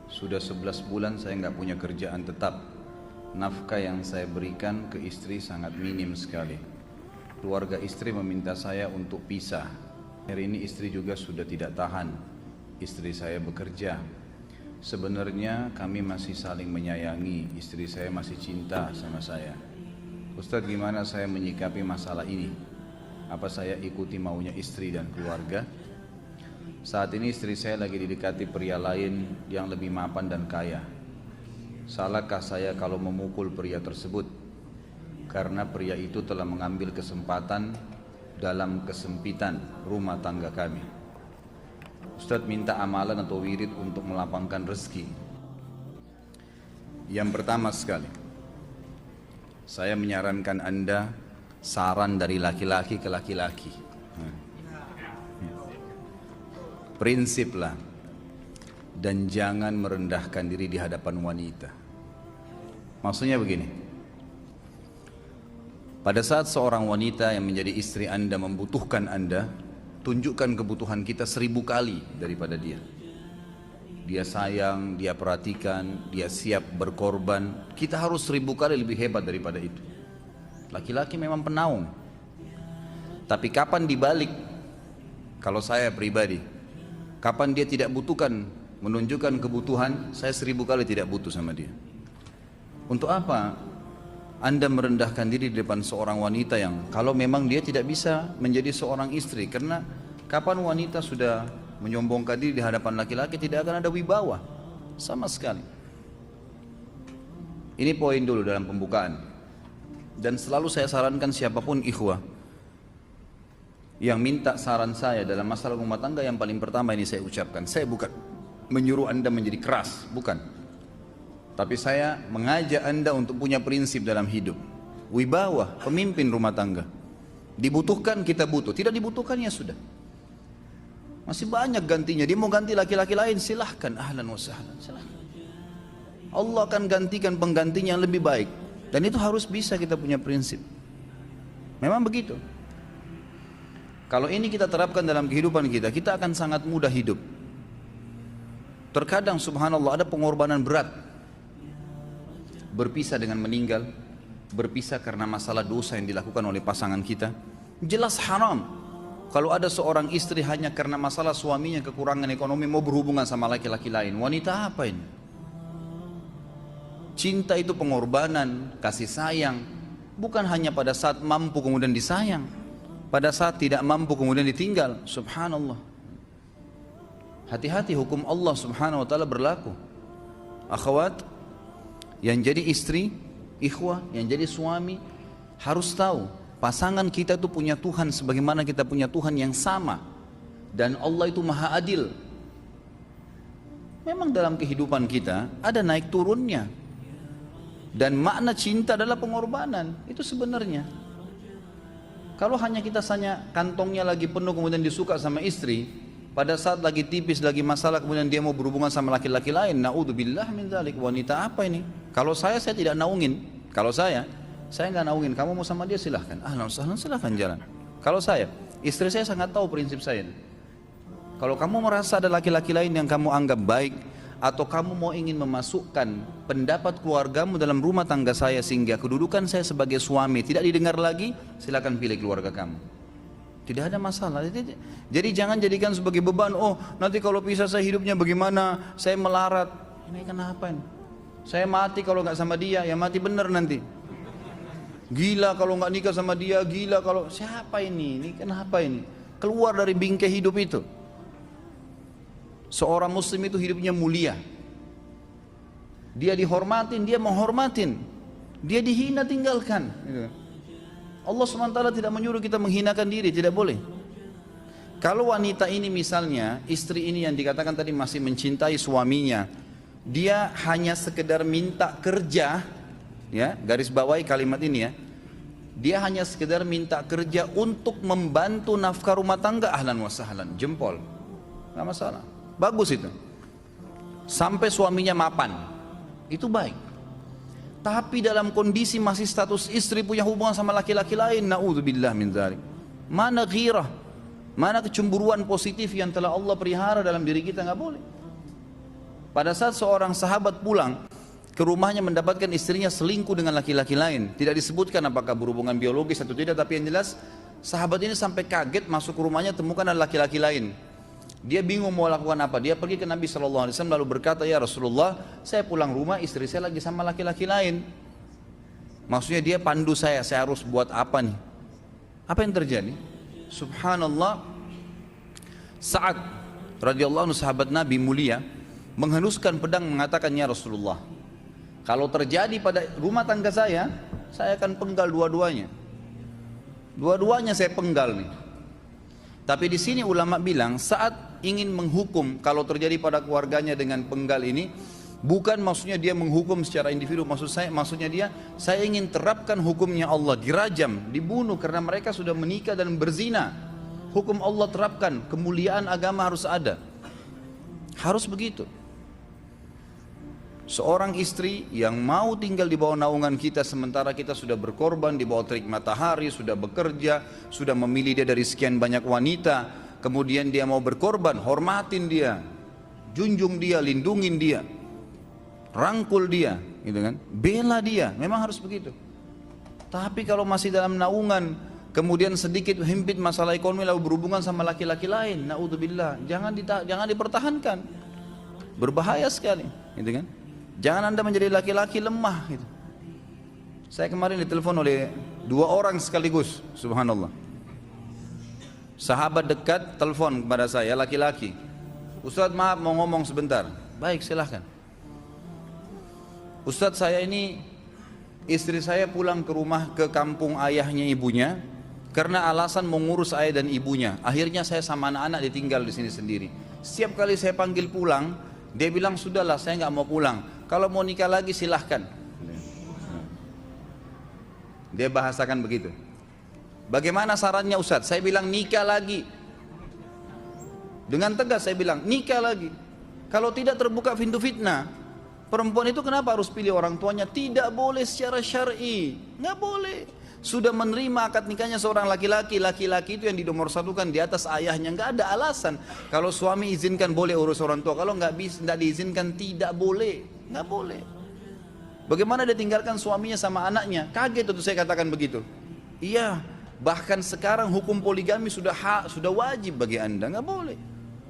Sudah 11 bulan saya nggak punya kerjaan tetap. Nafkah yang saya berikan ke istri sangat minim sekali. Keluarga istri meminta saya untuk pisah. Hari ini istri juga sudah tidak tahan. Istri saya bekerja. Sebenarnya kami masih saling menyayangi. Istri saya masih cinta sama saya. Ustadz, gimana saya menyikapi masalah ini? Apa saya ikuti maunya istri dan keluarga? Saat ini istri saya lagi didekati pria lain yang lebih mapan dan kaya. Salahkah saya kalau memukul pria tersebut? Karena pria itu telah mengambil kesempatan dalam kesempitan rumah tangga kami. Ustadz minta amalan atau wirid untuk melapangkan rezeki. Yang pertama sekali, saya menyarankan Anda saran dari laki-laki ke laki-laki. Prinsiplah dan jangan merendahkan diri di hadapan wanita. Maksudnya begini, pada saat seorang wanita yang menjadi istri Anda membutuhkan Anda, tunjukkan kebutuhan kita 1000 kali daripada dia. Dia sayang, dia perhatikan, dia siap berkorban. Kita harus 1000 kali lebih hebat daripada itu. Laki-laki memang penaung. Tapi kapan dibalik? Kalau saya pribadi, kapan dia tidak butuhkan, menunjukkan kebutuhan, saya 1000 kali tidak butuh sama dia. Untuk apa Anda merendahkan diri di depan seorang wanita yang kalau memang dia tidak bisa menjadi seorang istri? Karena kapan wanita sudah menyombongkan diri di hadapan laki-laki, tidak akan ada wibawa sama sekali. Ini poin dulu dalam pembukaan. Dan selalu saya sarankan siapapun ikhwah yang minta saran saya dalam masalah rumah tangga, yang paling pertama ini saya ucapkan, saya bukan menyuruh Anda menjadi keras, bukan. Tapi saya mengajak Anda untuk punya prinsip dalam hidup. Wibawa, pemimpin rumah tangga. Dibutuhkan kita butuh, tidak dibutuhkan ya sudah. Masih banyak gantinya, dia mau ganti laki-laki lain, silahkan, ahlan wa sahlan, silahkan. Allah akan gantikan penggantinya yang lebih baik. Dan itu harus bisa kita punya prinsip. Memang begitu. Kalau ini kita terapkan dalam kehidupan kita, kita akan sangat mudah hidup. Terkadang subhanallah ada pengorbanan berat. Berpisah dengan meninggal, berpisah karena masalah dosa yang dilakukan oleh pasangan kita. Jelas haram. Kalau ada seorang istri hanya karena masalah suaminya kekurangan ekonomi mau berhubungan sama laki-laki lain, wanita apa ini? Cinta itu pengorbanan, kasih sayang. Bukan hanya pada saat mampu kemudian disayang, pada saat tidak mampu kemudian ditinggal. Subhanallah. Hati-hati, hukum Allah subhanahu wa ta'ala berlaku. Akhwat, yang jadi istri, ikhwah, yang jadi suami, harus tahu pasangan kita itu punya Tuhan sebagaimana kita punya Tuhan yang sama. Dan Allah itu maha adil. Memang dalam kehidupan kita ada naik turunnya. Dan makna cinta adalah pengorbanan. Itu sebenarnya. Kalau hanya kita kantongnya lagi penuh kemudian disuka sama istri, pada saat lagi tipis, lagi masalah kemudian dia mau berhubungan sama laki-laki lain, naudzubillah min dzalik. Wanita apa ini? Kalau saya tidak naungin. Kalau saya nggak naungin. Kamu mau sama dia silahkan. Ahlan sahlan, silahkan jalan. Kalau saya, istri saya sangat tahu prinsip saya. Kalau kamu merasa ada laki-laki lain yang kamu anggap baik, atau kamu mau ingin memasukkan pendapat keluargamu dalam rumah tangga saya sehingga kedudukan saya sebagai suami tidak didengar lagi, silakan pilih keluarga kamu. Tidak ada masalah. Jadi jangan jadikan sebagai beban. Oh, nanti kalau pisah saya hidupnya bagaimana? Saya melarat. Ini kenapa ini? Saya mati kalau nggak sama dia, ya mati bener nanti. Gila kalau nggak nikah sama dia, gila kalau siapa ini? Ini kenapa ini? Keluar dari bingkai hidup itu. Seorang muslim itu hidupnya mulia. Dia dihormatin, dia menghormatin. Dia dihina, tinggalkan. Allah SWT tidak menyuruh kita menghinakan diri, tidak boleh. Kalau wanita ini misalnya, istri ini yang dikatakan tadi masih mencintai suaminya, dia hanya sekedar minta kerja, ya, garis bawahi kalimat ini ya. Dia hanya sekedar minta kerja untuk membantu nafkah rumah tangga, ahlan wa sahlan, jempol. Enggak masalah. Bagus itu. Sampai suaminya mapan. Itu baik. Tapi dalam kondisi masih status istri punya hubungan sama laki-laki lain, naudzubillah min dzalik. Mana ghirah? Mana kecemburuan positif yang telah Allah pelihara dalam diri kita? Nggak boleh. pada saat seorang sahabat pulang ke rumahnya mendapatkan istrinya selingkuh dengan laki-laki lain. Tidak disebutkan apakah berhubungan biologis atau tidak, tapi yang jelas sahabat ini sampai kaget masuk ke rumahnya temukan ada laki-laki lain. Dia bingung mau lakukan apa. Dia pergi ke Nabi SAW lalu berkata, ya Rasulullah, saya pulang rumah istri saya lagi sama laki-laki lain. Maksudnya dia pandu saya harus buat apa nih? Apa yang terjadi? Subhanallah, Sa'ad radhiyallahu anhu sahabat Nabi mulia menghenuskan pedang mengatakan, ya Rasulullah, kalau terjadi pada rumah tangga saya akan penggal dua-duanya. Dua-duanya saya penggal nih. Tapi di sini ulama bilang saat ingin menghukum kalau terjadi pada keluarganya dengan penggal ini, bukan maksudnya dia menghukum secara individu, maksudnya dia, saya ingin terapkan hukumnya Allah, dirajam, dibunuh karena mereka sudah menikah dan berzina. Hukum Allah terapkan, kemuliaan agama harus ada. Harus begitu. Seorang istri yang mau tinggal di bawah naungan kita sementara kita sudah berkorban di bawah terik matahari, sudah bekerja, sudah memilih dia dari sekian banyak wanita, kemudian dia mau berkorban, hormatin dia, junjung dia, lindungin dia, rangkul dia, gitu kan? Bela dia, memang harus begitu. Tapi kalau masih dalam naungan, kemudian sedikit himpit masalah ekonomi lalu berhubungan sama laki-laki lain, naudzubillah, jangan dipertahankan. Berbahaya sekali, gitu kan? Jangan Anda menjadi laki-laki lemah gitu. Saya kemarin ditelepon oleh 2 orang sekaligus, subhanallah. Sahabat dekat telepon kepada saya, laki-laki. Ustaz, maaf mau ngomong sebentar. Baik, silahkan. Ustaz, saya ini istri saya pulang ke rumah ke kampung ayahnya ibunya karena alasan mengurus ayah dan ibunya. Akhirnya saya sama anak-anak ditinggal di sini sendiri. Setiap kali saya panggil pulang, dia bilang sudahlah saya nggak mau pulang. Kalau mau nikah lagi silahkan. Dia bahasakan begitu. Bagaimana sarannya Ustaz? Saya bilang nikah lagi. Dengan tegas saya bilang nikah lagi. Kalau tidak terbuka pintu fitnah. Perempuan itu kenapa harus pilih orang tuanya? Tidak boleh secara syar'i. Nggak boleh. Sudah menerima akad nikahnya seorang laki-laki. Laki-laki itu yang dinomorsatukan di atas ayahnya. Nggak ada alasan. Kalau suami izinkan boleh urus orang tua. Kalau nggak diizinkan tidak boleh. Nggak boleh. Bagaimana dia tinggalkan suaminya sama anaknya? Kaget itu saya katakan begitu. Iya, bahkan sekarang hukum poligami sudah wajib bagi Anda. Nggak boleh.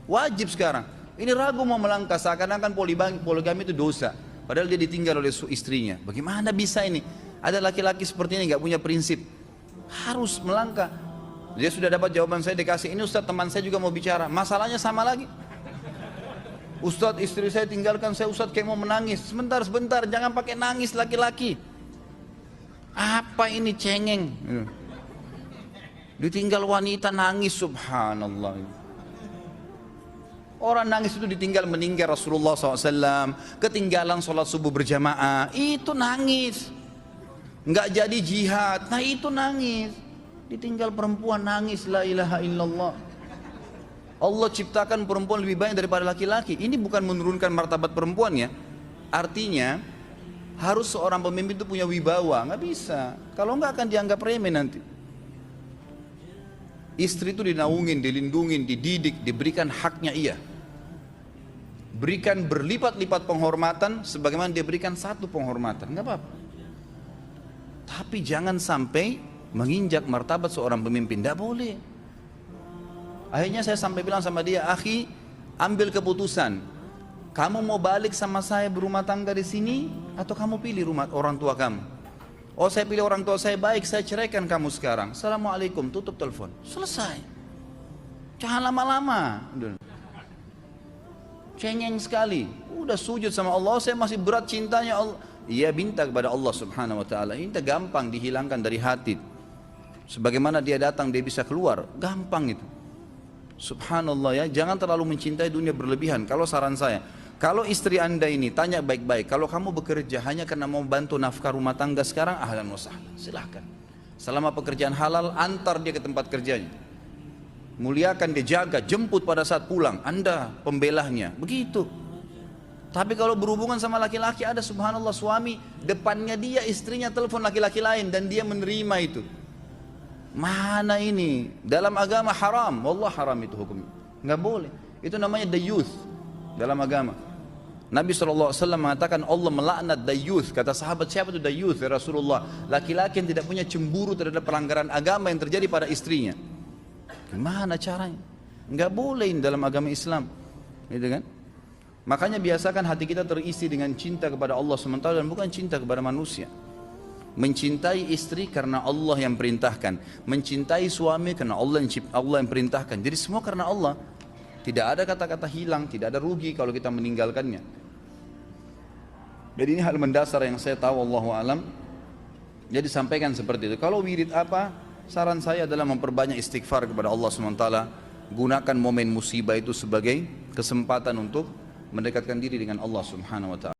Wajib sekarang. Ini ragu mau melangkah seakan-akan poligami itu dosa. Padahal dia ditinggal oleh istrinya. Bagaimana bisa ini? Ada laki-laki seperti ini nggak punya prinsip. Harus melangkah. Dia sudah dapat jawaban saya dikasih. Ini Ustaz, teman saya juga mau bicara. Masalahnya sama lagi. Ustaz, istri saya tinggalkan saya, Ustaz, kayak mau menangis. Sebentar, jangan pakai nangis laki-laki. Apa ini cengeng? Ditinggal wanita nangis, subhanallah. Orang nangis itu ditinggal meninggal Rasulullah SAW, ketinggalan sholat subuh berjamaah, itu nangis. Nggak jadi jihad, nah itu nangis. Ditinggal perempuan nangis, la ilaha illallah. Allah ciptakan perempuan lebih banyak daripada laki-laki. Ini bukan menurunkan martabat perempuan ya. Artinya harus seorang pemimpin itu punya wibawa. Nggak bisa. Kalau nggak akan dianggap remeh nanti. Istri itu dinaungin, dilindungin, dididik, diberikan haknya ia. Berikan berlipat-lipat penghormatan sebagaimana dia berikan satu penghormatan. Nggak apa-apa. Tapi jangan sampai menginjak martabat seorang pemimpin. Nggak boleh. Akhirnya saya sampai bilang sama dia, akhi, ambil keputusan. Kamu mau balik sama saya berumah tangga di sini atau kamu pilih rumah orang tua kamu? Oh, saya pilih orang tua saya. Baik, saya ceraikan kamu sekarang. Assalamualaikum, tutup telepon. Selesai. Jangan lama-lama. Cengeng sekali. Udah sujud sama Allah, saya masih berat cintanya Allah. Ia minta kepada Allah Subhanahu wa taala. Ini gampang dihilangkan dari hati. Sebagaimana dia datang dia bisa keluar, gampang itu. Subhanallah ya, jangan terlalu mencintai dunia berlebihan. Kalau saran saya, kalau istri Anda ini tanya baik-baik, kalau kamu bekerja hanya karena mau bantu nafkah rumah tangga sekarang, ahlan wa sahlan, silahkan. Selama pekerjaan halal, antar dia ke tempat kerjanya. Muliakan dia, jaga, jemput pada saat pulang, Anda pembelahnya, begitu. Tapi kalau berhubungan sama laki-laki, ada subhanallah suami, depannya dia istrinya telepon laki-laki lain dan dia menerima itu. Mana ini? Dalam agama haram. Wallah haram itu hukumnya. Nggak boleh. Itu namanya the youth dalam agama. Nabi SAW mengatakan Allah melaknat dayuth. Kata sahabat, siapa itu dayuth ya Rasulullah? Laki-laki yang tidak punya cemburu terhadap pelanggaran agama yang terjadi pada istrinya. Gimana caranya? Enggak boleh dalam agama Islam, gitu kan? Makanya biasakan hati kita terisi dengan cinta kepada Allah SWT dan bukan cinta kepada manusia. Mencintai istri karena Allah yang perintahkan, mencintai suami karena Allah yang perintahkan. Jadi semua karena Allah. Tidak ada kata-kata hilang, tidak ada rugi kalau kita meninggalkannya. Jadi ini hal mendasar yang saya tahu, Allahu alam. Jadi sampaikan seperti itu. Kalau wirid apa? Saran saya adalah memperbanyak istighfar kepada Allah SWT. Gunakan momen musibah itu sebagai kesempatan untuk mendekatkan diri dengan Allah Subhanahu wa ta'ala.